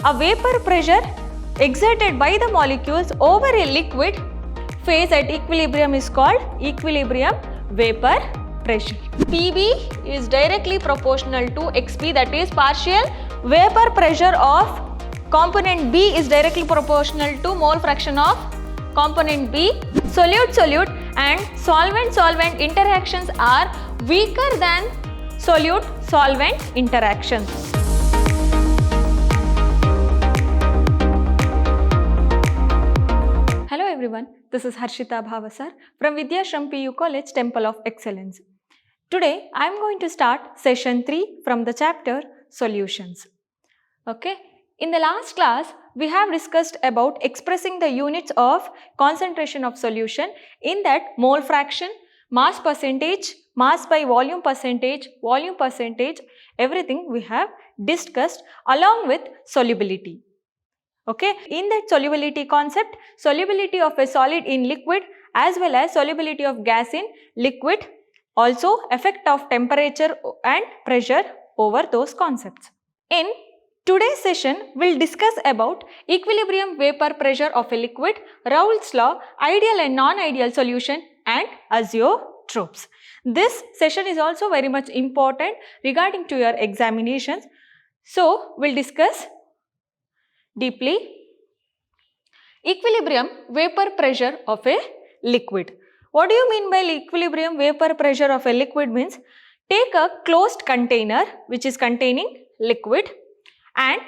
A vapor pressure exerted by the molecules over a liquid phase at equilibrium is called equilibrium vapor pressure. PV is directly proportional to XP, that is partial vapor pressure of component B is directly proportional to mole fraction of component B. Solute-solute and solvent-solvent interactions are weaker than solute-solvent interactions. Hello everyone, this is Harshita Bhavasar from Vidyashram PU College, Temple of Excellence. Today I am going to start session 3 from the chapter Solutions. Okay, in the last class we have discussed about expressing the units of concentration of solution, in that mole fraction, mass percentage, mass by volume percentage, everything we have discussed along with solubility. Okay, in that solubility concept, solubility of a solid in liquid as well as solubility of gas in liquid, also effect of temperature and pressure over those concepts. In today's session, we will discuss about equilibrium vapor pressure of a liquid, Raoult's law, ideal and non-ideal solution and azeotropes. This session is also very much important regarding to your examinations. So, we will discuss deeply equilibrium vapor pressure of a liquid. What do you mean by equilibrium vapor pressure of a liquid? Means take a closed container which is containing liquid, and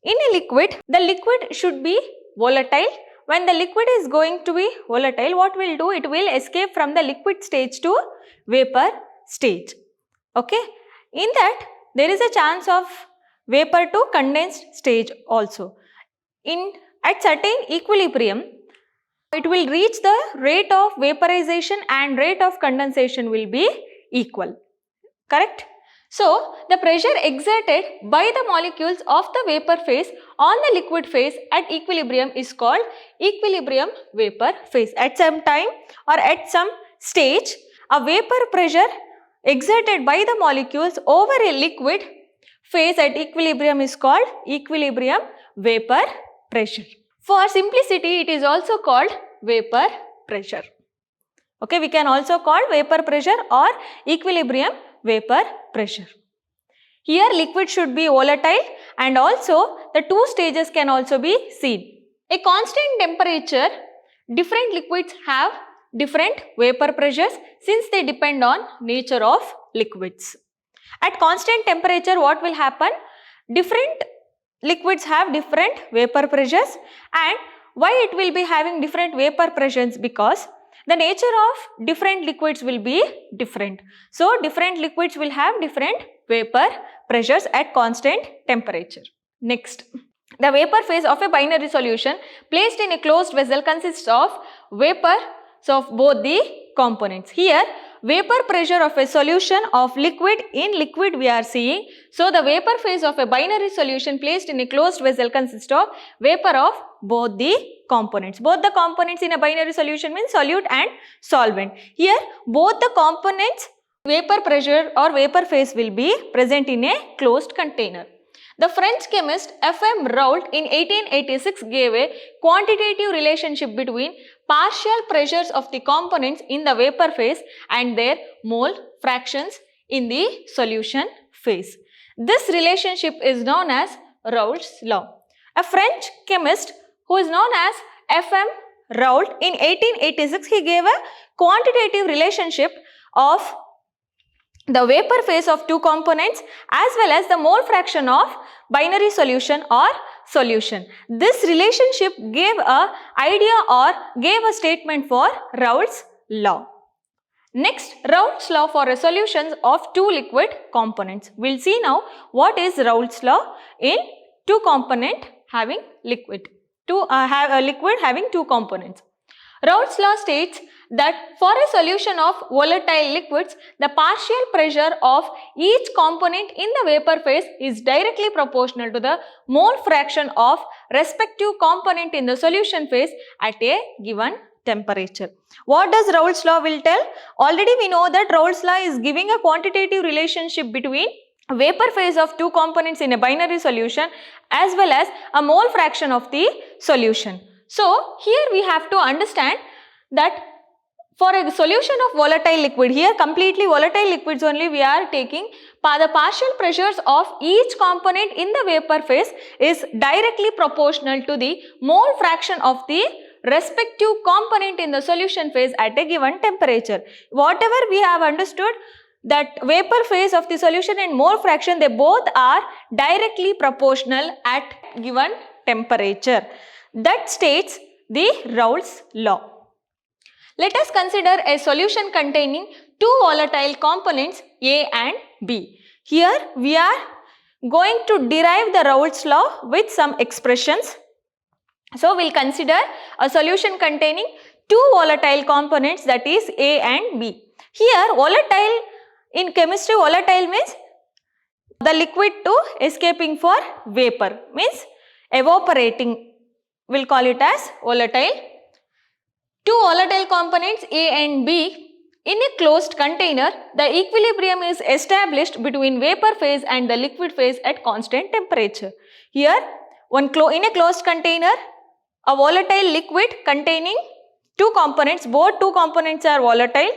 in a liquid the liquid should be volatile. When the liquid is going to be volatile, what will do? It will escape from the liquid stage to vapor stage. Okay, in that there is a chance of vapor to condensed stage also. At certain equilibrium, it will reach the rate of vaporization and rate of condensation will be equal. Correct? So, the pressure exerted by the molecules of the vapor phase on the liquid phase at equilibrium is called equilibrium vapor phase. At some time or at some stage, a vapor pressure exerted by the molecules over a liquid phase at equilibrium is called equilibrium vapor pressure. For simplicity, it is also called vapor pressure. Okay, we can also call vapor pressure or equilibrium vapor pressure. Here liquid should be volatile and also the two stages can also be seen. A constant temperature, different liquids have different vapor pressures since they depend on nature of liquids. At constant temperature, what will happen? Different liquids have different vapor pressures, and why it will be having different vapor pressures? Because the nature of different liquids will be different. So, different liquids will have different vapor pressures at constant temperature. Next, the vapor phase of a binary solution placed in a closed vessel consists of vapors of both the components. Here, vapor pressure of a solution of liquid, in liquid we are seeing. So, the vapor phase of a binary solution placed in a closed vessel consists of vapor of both the components. Both the components in a binary solution means solute and solvent. Here, both the components vapor pressure or vapor phase will be present in a closed container. The French chemist F.M. Raoult in 1886 gave a quantitative relationship between partial pressures of the components in the vapor phase and their mole fractions in the solution phase. This relationship is known as Raoult's law. A French chemist who is known as F.M. Raoult in 1886, he gave a quantitative relationship of the vapor phase of two components as well as the mole fraction of binary solution or solution. This relationship gave a idea or gave a statement for Raoult's law. Next, Raoult's law for resolutions of two liquid components. We will see now what is Raoult's law in two component having liquid. Have a liquid having two components. Raoult's law states that for a solution of volatile liquids, the partial pressure of each component in the vapor phase is directly proportional to the mole fraction of respective component in the solution phase at a given temperature. What does Raoult's law will tell? Already we know that Raoult's law is giving a quantitative relationship between vapor phase of two components in a binary solution as well as a mole fraction of the solution. So here we have to understand that for a solution of volatile liquid, here completely volatile liquids only we are taking, the partial pressures of each component in the vapor phase is directly proportional to the mole fraction of the respective component in the solution phase at a given temperature. Whatever we have understood, that vapor phase of the solution and mole fraction, they both are directly proportional at given temperature. That states the Raoult's law. Let us consider a solution containing two volatile components A and B. Here we are going to derive the Raoult's law with some expressions. So we will consider a solution containing two volatile components, that is A and B. Here volatile, in chemistry volatile means the liquid to escaping for vapor, means evaporating, we will call it as volatile. Two volatile components A and B in a closed container, the equilibrium is established between vapor phase and the liquid phase at constant temperature. Here in a closed container, a volatile liquid containing two components, both two components are volatile,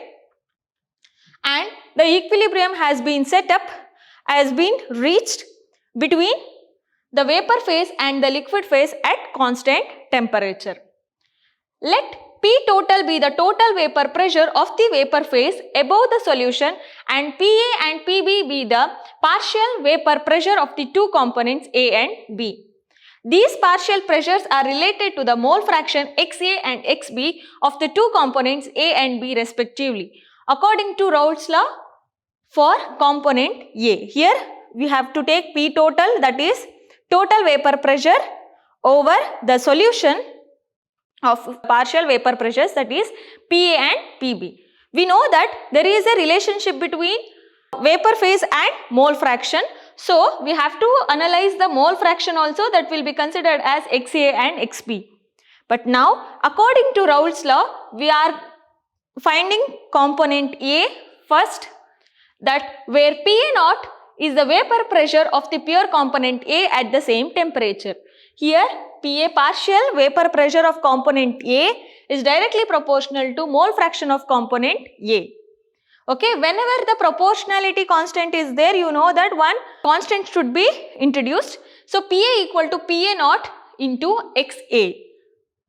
and the equilibrium has been set up, has been reached between the vapor phase and the liquid phase at constant temperature. Let P total be the total vapor pressure of the vapor phase above the solution and PA and PB be the partial vapor pressure of the two components A and B. These partial pressures are related to the mole fraction XA and XB of the two components A and B respectively, according to Raoult's law for component A. Here we have to take P total, that is total vapor pressure over the solution of partial vapor pressures, that is PA and PB. We know that there is a relationship between vapor phase and mole fraction. So we have to analyze the mole fraction also, that will be considered as XA and XB. But now according to Raoult's law, we are finding component A first, that where PA naught is the vapor pressure of the pure component A at the same temperature. Here PA, partial vapor pressure of component A, is directly proportional to mole fraction of component A. Okay, whenever the proportionality constant is there, you know that one constant should be introduced. So PA equal to PA naught into XA.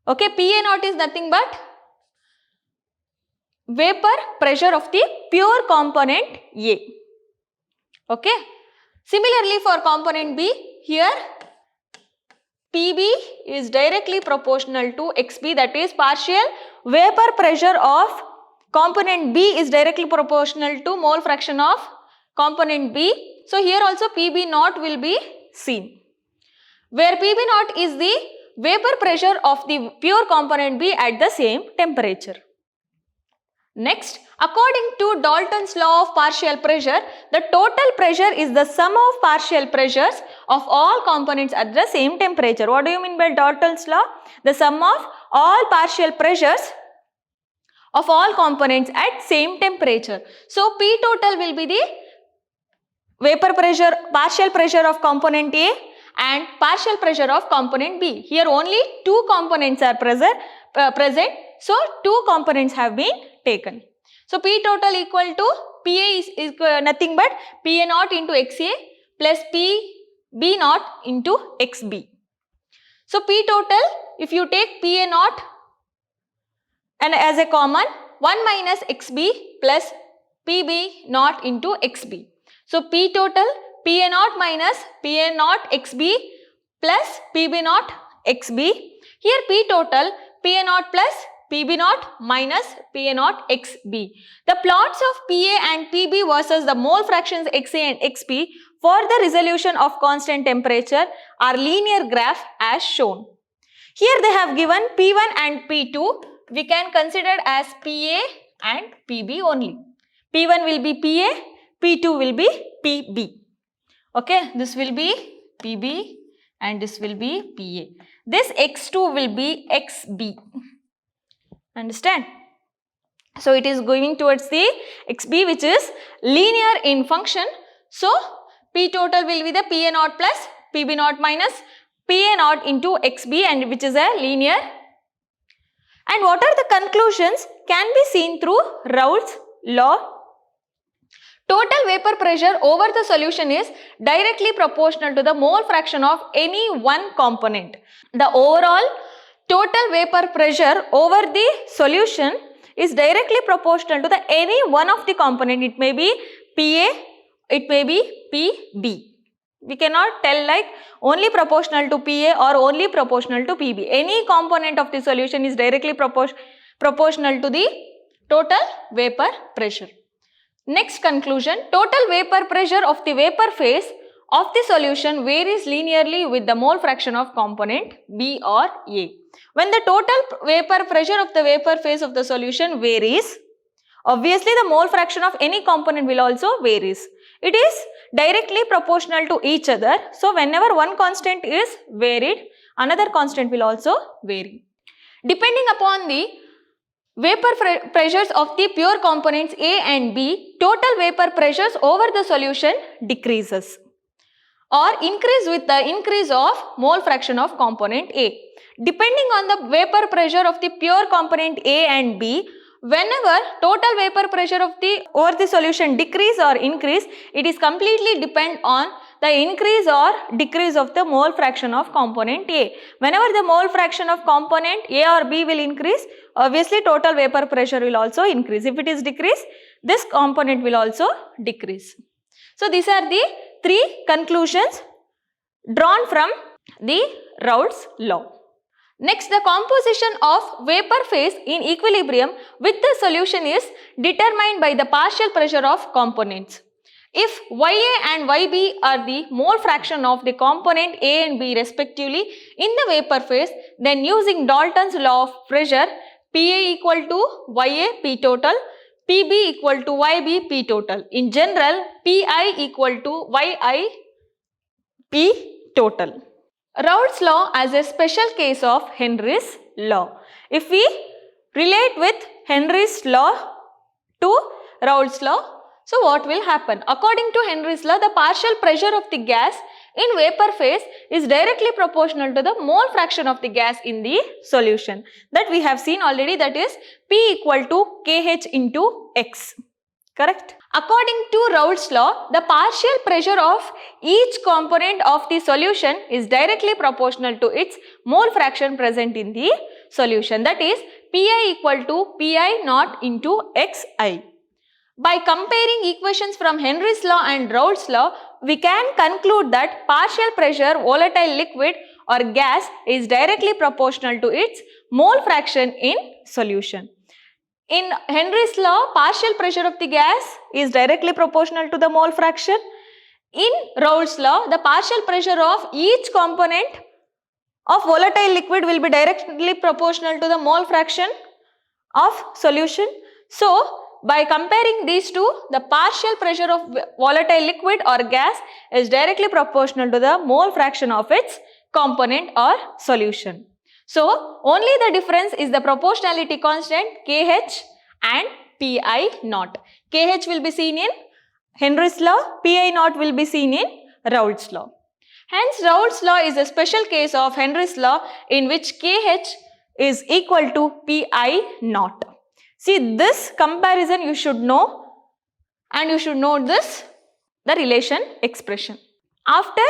Okay, PA naught is nothing but vapor pressure of the pure component A. Okay. Similarly for component B, here PB is directly proportional to XB, that is partial vapor pressure of component B is directly proportional to mole fraction of component B. So here also PB naught will be seen, where PB naught is the vapor pressure of the pure component B at the same temperature. Next, according to Dalton's law of partial pressure, the total pressure is the sum of partial pressures of all components at the same temperature. What do you mean by Dalton's law? The sum of all partial pressures of all components at same temperature. So P total will be the vapor pressure, partial pressure of component A and partial pressure of component B. Here only two components are present, so two components have been taken. So P total equal to PA is nothing but PA naught into XA plus PB naught into XB. So P total, if you take PA naught and as a common, 1 minus XB plus PB naught into XB. So P total PA naught minus PA naught XB plus PB naught XB. Here P total PA naught plus PB naught minus PA naught XB. The plots of PA and PB versus the mole fractions XA and XB for the resolution of constant temperature are linear graph as shown. Here they have given P1 and P2. We can consider as PA and PB only. P1 will be PA, P2 will be PB. Okay, this will be PB and this will be PA. This X2 will be XB. Understand? So it is going towards the XB, which is linear in function. So P total will be the PA naught plus PB naught minus PA naught into XB, and which is a linear. And what are the conclusions can be seen through Raoult's law? Total vapor pressure over the solution is directly proportional to the mole fraction of any one component. The overall total vapor pressure over the solution is directly proportional to the any one of the component. It may be PA, it may be PB. We cannot tell like only proportional to PA or only proportional to PB. Any component of the solution is directly proportional to the total vapor pressure. Next conclusion, total vapor pressure of the vapor phase of the solution varies linearly with the mole fraction of component B or A. When the total vapor pressure of the vapor phase of the solution varies, obviously the mole fraction of any component will also varies. It is directly proportional to each other. So whenever one constant is varied, another constant will also vary. Depending upon the vapor pressures of the pure components A and B, total vapor pressures over the solution decreases or increase with the increase of mole fraction of component A. Depending on the vapor pressure of the pure component A and B, whenever total vapor pressure of the over the solution decrease or increase, it is completely depend on the increase or decrease of the mole fraction of component A. Whenever the mole fraction of component A or B will increase, obviously total vapor pressure will also increase. If it is decrease, this component will also decrease. So these are the three conclusions drawn from the Raoult's law. Next, the composition of vapor phase in equilibrium with the solution is determined by the partial pressure of components. If Ya and Yb are the mole fraction of the component A and B respectively in the vapor phase, then using Dalton's law of pressure, Pa equal to Ya P total, Pb equal to Yb P total. In general, Pi equal to Yi P total. Raoult's law as a special case of Henry's law. If we relate with Henry's law to Raoult's law, so what will happen? According to Henry's law, the partial pressure of the gas in vapor phase is directly proportional to the mole fraction of the gas in the solution. That we have seen already, that is P equal to Kh into X. Correct? According to Raoult's law, the partial pressure of each component of the solution is directly proportional to its mole fraction present in the solution. That is Pi equal to Pi naught into Xi. By comparing equations from Henry's law and Raoult's law, we can conclude that partial pressure volatile liquid or gas is directly proportional to its mole fraction in solution. In Henry's law, partial pressure of the gas is directly proportional to the mole fraction. In Raoult's law, the partial pressure of each component of volatile liquid will be directly proportional to the mole fraction of solution. So, by comparing these two, the partial pressure of volatile liquid or gas is directly proportional to the mole fraction of its component or solution. So, only the difference is the proportionality constant Kh and Pi naught. Kh will be seen in Henry's law, Pi naught will be seen in Raoult's law. Hence, Raoult's law is a special case of Henry's law in which Kh is equal to Pi naught. See, this comparison you should know, and you should note this, the relation expression. After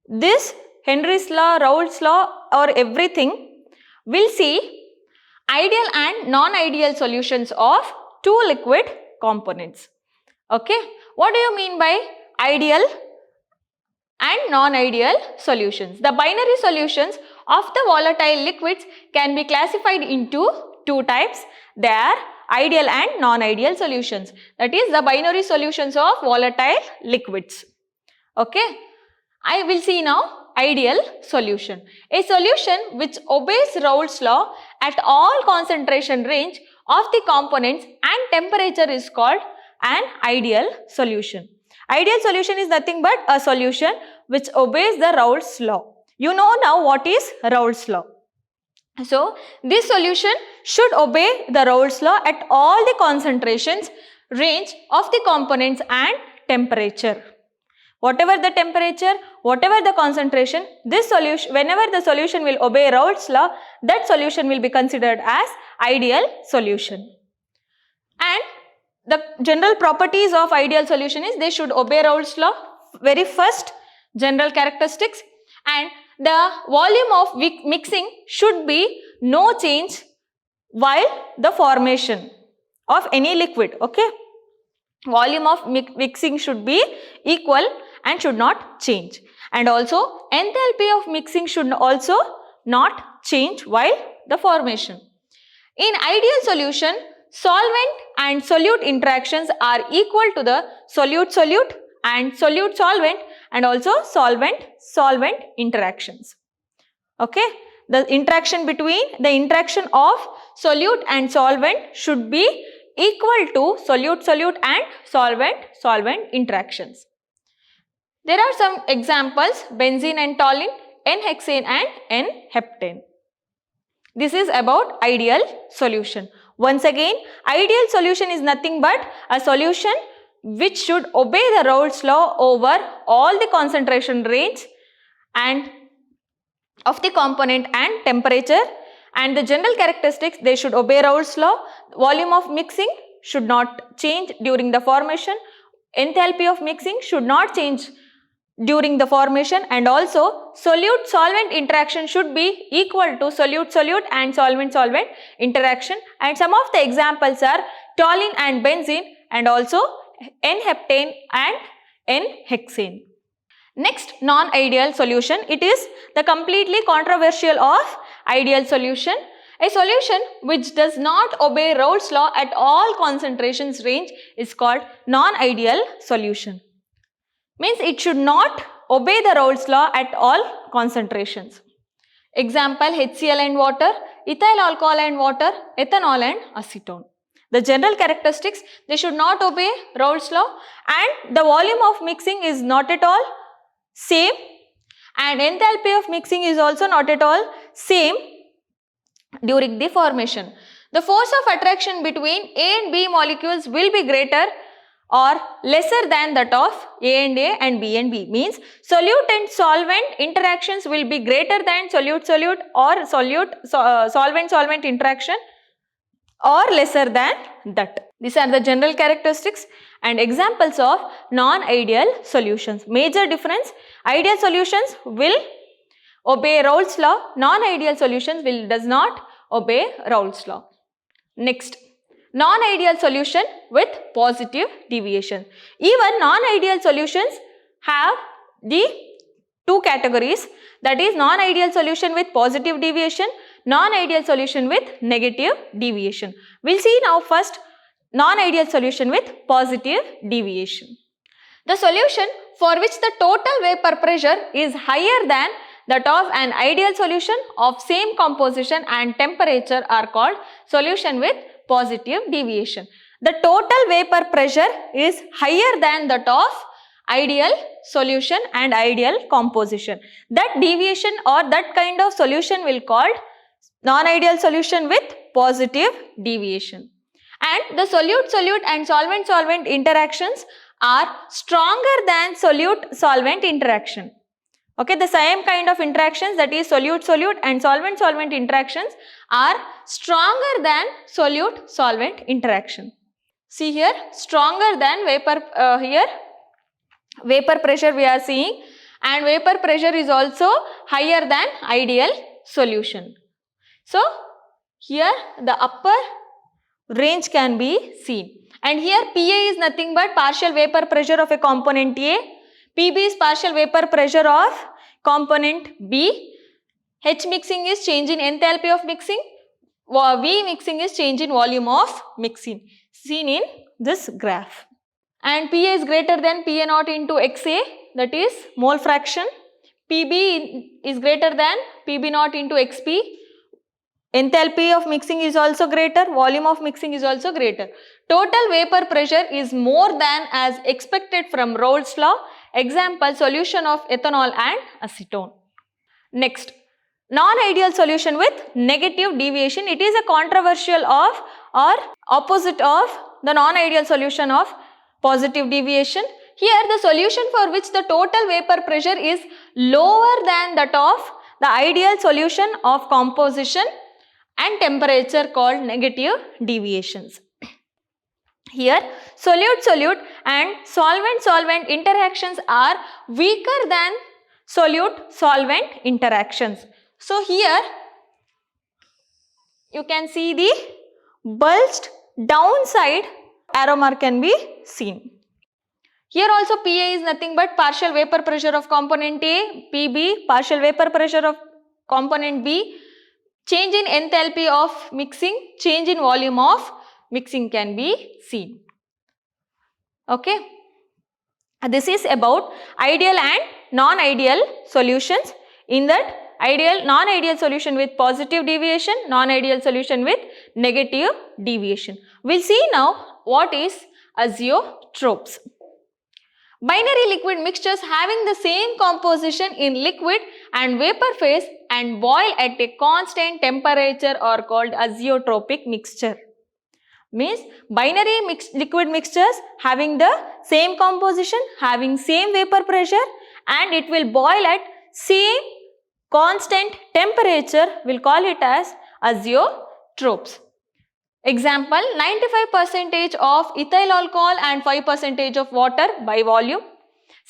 this Henry's law, Raoult's law or everything, we'll see ideal and non-ideal solutions of two liquid components. Okay, what do you mean by ideal and non-ideal solutions? The binary solutions of the volatile liquids can be classified into two types. They are ideal and non-ideal solutions. That is the binary solutions of volatile liquids. Okay, I will see now ideal solution. A solution which obeys Raoult's law at all concentration range of the components and temperature is called an ideal solution. Ideal solution is nothing but a solution which obeys the Raoult's law. You know now what is Raoult's law. So, this solution should obey the Raoult's law at all the concentrations range of the components and temperature. Whatever the temperature, whatever the concentration, this solution, whenever the solution will obey Raoult's law, that solution will be considered as ideal solution. And the general properties of ideal solution is they should obey Raoult's law, very first general characteristics, and the volume of mixing should be no change while the formation of any liquid, okay. Volume of mixing should be equal and should not change, and also enthalpy of mixing should also not change while the formation. In ideal solution, solvent and solute interactions are equal to the solute-solute and solute-solvent and also solvent-solvent interactions. Okay, the interaction of solute and solvent should be equal to solute-solute and solvent-solvent interactions. There are some examples: benzene and toluene, N-hexane and N-heptane. This is about ideal solution. Once again, ideal solution is nothing but a solution which should obey the Raoult's law over all the concentration range and of the component and temperature, and the general characteristics, they should obey Raoult's law. Volume of mixing should not change during the formation. Enthalpy of mixing should not change during the formation, and also solute-solvent interaction should be equal to solute-solute and solvent-solvent interaction, and some of the examples are toluene and benzene and also N-heptane and N-hexane. Next, non-ideal solution. It is the completely controversial of ideal solution. A solution which does not obey Raoult's law at all concentrations range is called non-ideal solution. Means it should not obey the Raoult's law at all concentrations. Example: HCl and water, ethyl alcohol and water, ethanol and acetone. The general characteristics, they should not obey Raoult's law, and the volume of mixing is not at all same, and enthalpy of mixing is also not at all same during the formation. The force of attraction between A and B molecules will be greater or lesser than that of A and B and B. Means solute and solvent interactions will be greater than solute-solute or solvent-solvent interaction, or lesser than that. These are the general characteristics and examples of non-ideal solutions. Major difference: ideal solutions will obey Raoult's law, non-ideal solutions does not obey Raoult's law. Next, non-ideal solution with positive deviation. Even non-ideal solutions have the two categories, that is non-ideal solution with positive deviation, non-ideal solution with negative deviation. We will see now first non-ideal solution with positive deviation. The solution for which the total vapor pressure is higher than that of an ideal solution of same composition and temperature are called solution with positive deviation. The total vapor pressure is higher than that of ideal solution and ideal composition. That deviation or that kind of solution will called non-ideal solution with positive deviation. And the solute-solute and solvent-solvent interactions are stronger than solute-solvent interaction. Okay, the same kind of interactions, that is solute-solute and solvent-solvent interactions, are stronger than solute-solvent interaction. See here, stronger than vapor, here vapor pressure we are seeing, and vapor pressure is also higher than ideal solution. So, here the upper range can be seen, and here Pa is nothing but partial vapor pressure of a component A, Pb is partial vapor pressure of component B, H mixing is change in enthalpy of mixing, V mixing is change in volume of mixing, seen in this graph. And Pa is greater than Pa naught into Xa, that is mole fraction, Pb is greater than Pb naught into Xp, enthalpy of mixing is also greater, volume of mixing is also greater. Total vapor pressure is more than as expected from Raoult's law. Example, solution of ethanol and acetone. Next, non-ideal solution with negative deviation. It is a controversial of or opposite of the non-ideal solution of positive deviation. Here the solution for which the total vapor pressure is lower than that of the ideal solution of composition and temperature called negative deviations. Here solute-solute and solvent-solvent interactions are weaker than solute-solvent interactions. So here you can see the bulged downside arrow mark can be seen. Here also Pa is nothing but partial vapor pressure of component A, Pb partial vapor pressure of component B, change in enthalpy of mixing, change in volume of mixing can be seen. Okay. This is about ideal and non-ideal solutions. In that, non-ideal solution with positive deviation, non-ideal solution with negative deviation. We'll see now what is azeotropes. Binary liquid mixtures having the same composition in liquid and vapor phase and boil at a constant temperature are called azeotropic mixture. Means binary liquid mixtures having the same composition, having same vapor pressure, and it will boil at same constant temperature, we'll call it as azeotropes. Example, 95% of ethyl alcohol and 5% of water by volume,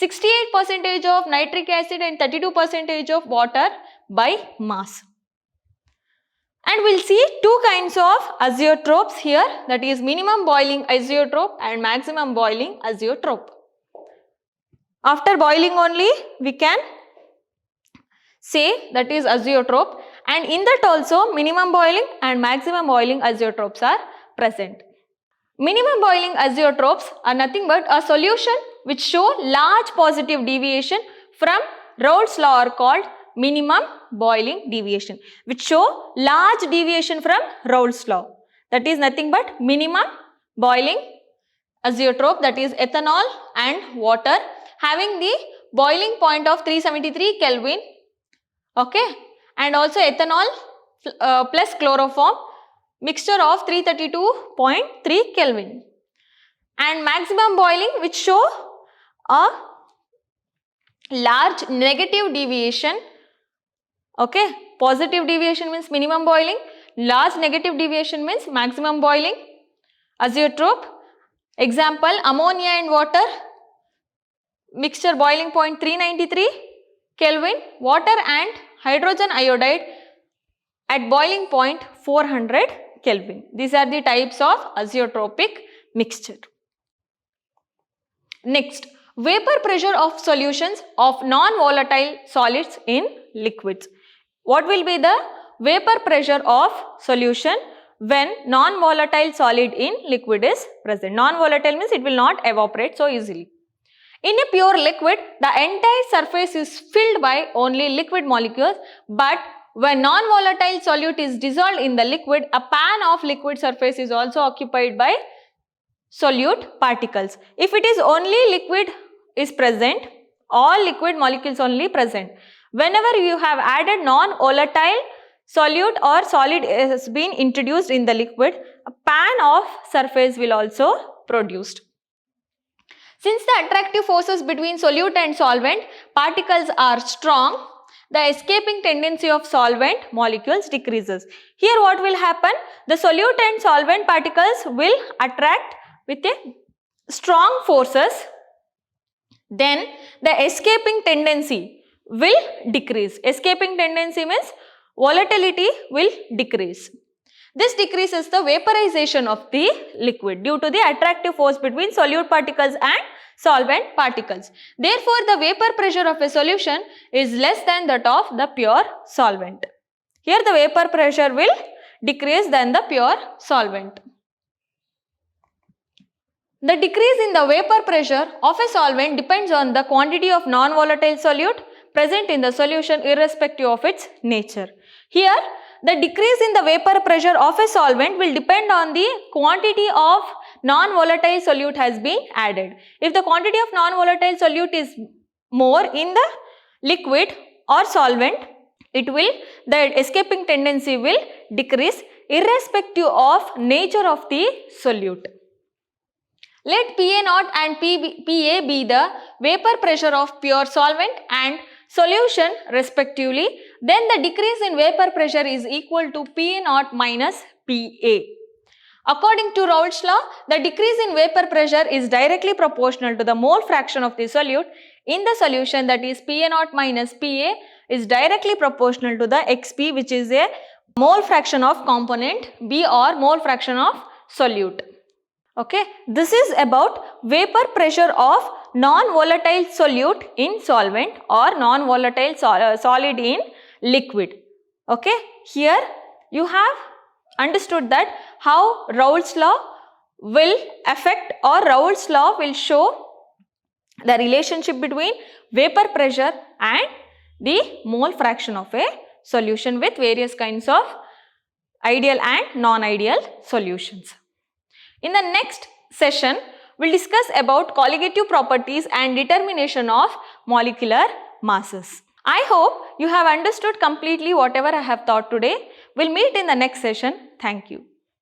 68% of nitric acid and 32% of water by mass. And we'll see two kinds of azeotropes here, that is minimum boiling azeotrope and maximum boiling azeotrope. After boiling only we can say that is azeotrope, and in that also minimum boiling and maximum boiling azeotropes are present. Minimum boiling azeotropes are nothing but a solution which show large positive deviation from Raoult's law are called minimum boiling deviation, which show large deviation from Raoult's law. That is nothing but minimum boiling azeotrope, that is ethanol and water having the boiling point of 373 Kelvin. Okay, and also ethanol plus chloroform mixture of 332.3 Kelvin, and maximum boiling which show a large negative deviation. Okay, positive deviation means minimum boiling, large negative deviation means maximum boiling azeotrope. Example, ammonia and water mixture boiling point 393 Kelvin, water and hydrogen iodide at boiling point 400 Kelvin. These are the types of azeotropic mixture. Next, vapor pressure of solutions of non-volatile solids in liquids. What will be the vapor pressure of solution when non-volatile solid in liquid is present? Non-volatile means it will not evaporate so easily. In a pure liquid, the entire surface is filled by only liquid molecules, but when non-volatile solute is dissolved in the liquid, a pan of liquid surface is also occupied by solute particles. If it is only liquid is present, all liquid molecules only present. Whenever you have added non-volatile solute or solid has been introduced in the liquid, a pan of surface will also produced. Since the attractive forces between solute and solvent particles are strong, the escaping tendency of solvent molecules decreases. Here what will happen? The solute and solvent particles will attract with a strong forces, then the escaping tendency will decrease. Escaping tendency means volatility will decrease. This decreases the vaporization of the liquid due to the attractive force between solute particles and solvent particles. Therefore, the vapor pressure of a solution is less than that of the pure solvent. Here the vapor pressure will decrease than the pure solvent. The decrease in the vapor pressure of a solvent depends on the quantity of non-volatile solute present in the solution irrespective of its nature. Here, the decrease in the vapor pressure of a solvent will depend on the quantity of non-volatile solute has been added. If the quantity of non-volatile solute is more in the liquid or solvent, the escaping tendency will decrease irrespective of nature of the solute. Let PA0 and PA be the vapor pressure of pure solvent and solution respectively. Then the decrease in vapor pressure is equal to PA0 minus PA. According to Raoult's law, the decrease in vapor pressure is directly proportional to the mole fraction of the solute in the solution, that is PA0 minus PA is directly proportional to the XP, which is a mole fraction of component B or mole fraction of solute. Okay, this is about vapor pressure of non-volatile solute in solvent or non-volatile solid in liquid. Okay, here you have understood that how Raoult's law will affect, or Raoult's law will show the relationship between vapor pressure and the mole fraction of a solution with various kinds of ideal and non-ideal solutions. In the next session, we will discuss about colligative properties and determination of molecular masses. I hope you have understood completely whatever I have taught today. We will meet in the next session. Thank you.